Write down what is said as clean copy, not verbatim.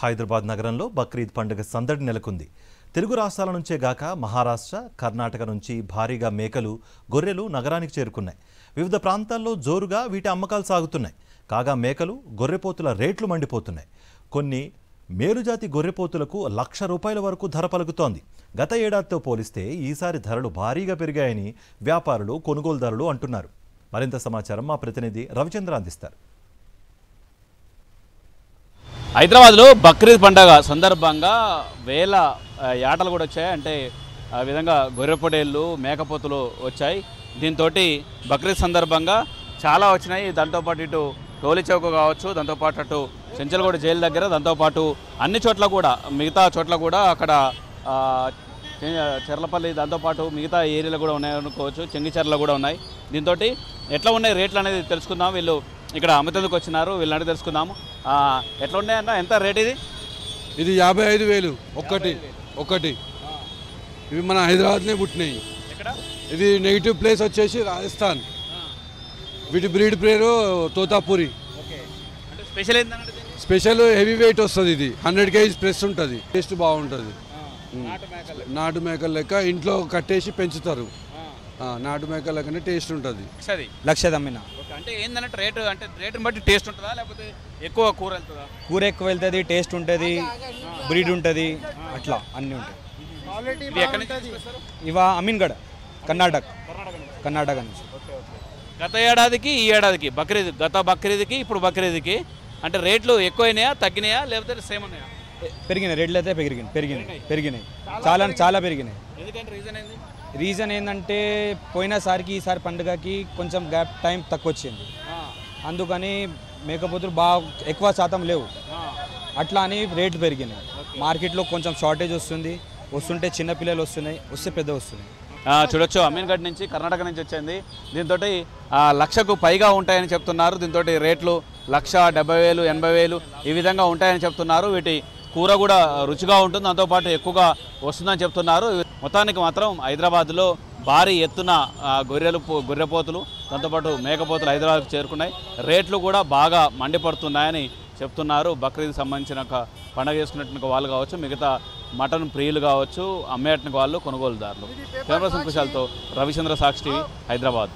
హైదరాబాద్ నగరంలో బక్రీద్ పండుగ సందడి నెలకొంది. తెలుగు రాష్ట్రాల నుంచే గాక మహారాష్ట్ర, కర్ణాటక నుంచి భారీగా మేకలు, గొర్రెలు నగరానికి చేరుకున్నాయి. వివిధ ప్రాంతాల్లో జోరుగా వీటి అమ్మకాలు సాగుతున్నాయి. కాగా మేకలు, గొర్రెపోతుల రేట్లు మండిపోతున్నాయి. కొన్ని మేలుజాతి గొర్రెపోతులకు ₹1,00,000 వరకు ధర పలుకుతోంది. గత ఏడాదితో పోలిస్తే ఈసారి ధరలు భారీగా పెరిగాయని వ్యాపారులు, కొనుగోలుదారులు అంటున్నారు. మరింత సమాచారం మా ప్రతినిధి రవిచంద్ర అందిస్తారు. హైదరాబాద్లో బక్రీద్ పండుగ సందర్భంగా వేల యాటలు కూడా వచ్చాయి. అంటే ఆ విధంగా గొర్రెపొడేళ్ళు, మేకపోతులు వచ్చాయి. దీంతో బక్రీద్ సందర్భంగా చాలా వచ్చినాయి. దాంతోపాటు ఇటు టోలీ చౌక్ కావచ్చు, దాంతోపాటు అటు చెంచల్గూడ జైలు దగ్గర, దాంతోపాటు అన్ని చోట్ల కూడా, మిగతా చోట్ల కూడా అక్కడ చెర్లపల్లి, దాంతోపాటు మిగతా ఏరియాలు కూడా ఉన్నాయనుకోవచ్చు, చెంగిచెర్ల కూడా ఉన్నాయి. దీంతో ఎట్లా ఉన్నాయి రేట్లు అనేది తెలుసుకుందాం. వీళ్ళు ఇక్కడ అమ్మతందుకు వచ్చినారు, వీళ్ళని తెలుసుకుందాము. ఎట్లా ఉన్నాయన్న, ఎంత రేట్ ఇది? ఇది 55,000 ఒకటి. ఇవి మన హైదరాబాద్నే పుట్టినాయి. ఇది నెగిటివ్ ప్లేస్ వచ్చేసి రాజస్థాన్. వీటి బ్రీడ్ పేరు తోతాపూరి. స్పెషల్ హెవీ వెయిట్ వస్తుంది. ఇది 100 kg ప్రెస్ ఉంటుంది. టేస్ట్ బాగుంటుంది. నాటు మేకల లెక్క ఇంట్లో కట్టేసి పెంచుతారు. నాటు మేకల లెక్కనే టేస్ట్ ఉంటుంది. లక్ష అమ్మిన. అంటే ఏంటంటే రేటు, అంటే రేటుని బట్టి టేస్ట్ ఉంటుందా, లేకపోతే ఎక్కువ కూర వెళ్తుందా? కూర ఎక్కువ వెళ్తుంది, టేస్ట్ ఉంటుంది, బ్రీడ్ ఉంటుంది, అట్లా అన్నీ ఉంటాయి. ఇవా అమీన్గఢ్, కర్ణాటక నుంచి. గత ఏడాదికి ఈ ఏడాదికి బక్రీద్, గత బక్రీద్కి ఇప్పుడు బక్రీద్కి అంటే రేట్లు ఎక్కువైనాయా, తగ్గినాయా, లేకపోతే సేమ్ ఉన్నాయా? పెరిగినాయి, రేట్లు అయితే పెరిగినాయి, చాలా పెరిగినాయి. ఎందుకంటే రీజన్ ఏంది? రీజన్ ఏంటంటే పోయినసారికి ఈసారి పండుగకి కొంచెం గ్యాప్ టైం తక్కువ వచ్చింది. అందుకని మేకపోతులు బాగా ఎక్కువ శాతం లేవు, అట్లా అని రేటు పెరిగినాయి. మార్కెట్లో కొంచెం షార్టేజ్ వస్తుంటే చిన్నపిల్లలు వస్తే పెద్ద వస్తున్నాయి. చూడొచ్చు, అమీన్గఢ్ నుంచి, కర్ణాటక నుంచి వచ్చింది. దీంతో 1,00,000కు పైగా ఉంటాయని చెప్తున్నారు. దీంతో రేట్లు 1,70,000, 80,000 ఈ విధంగా ఉంటాయని చెప్తున్నారు. వీటి కూర కూడా రుచిగా ఉంటుంది, దాంతోపాటు ఎక్కువగా వస్తుందని చెప్తున్నారు. మొత్తానికి మాత్రం హైదరాబాద్లో భారీ ఎత్తున గొర్రెపోతులు, దాంతోపాటు మేకపోతులు హైదరాబాద్కు చేరుకున్నాయి. రేట్లు కూడా బాగా మండిపడుతున్నాయని చెప్తున్నారు. బక్రీద్కి సంబంధించిన పండుగ చేసుకున్నట్టు వాళ్ళు కావచ్చు, మిగతా మటన్ ప్రియులు కావచ్చు, అమ్మేటకు వాళ్ళు, కొనుగోలుదారులు. కెమెరా పర్సన్ కుశాల్తో రవిచంద్ర, సాక్షి టీవీ, హైదరాబాద్.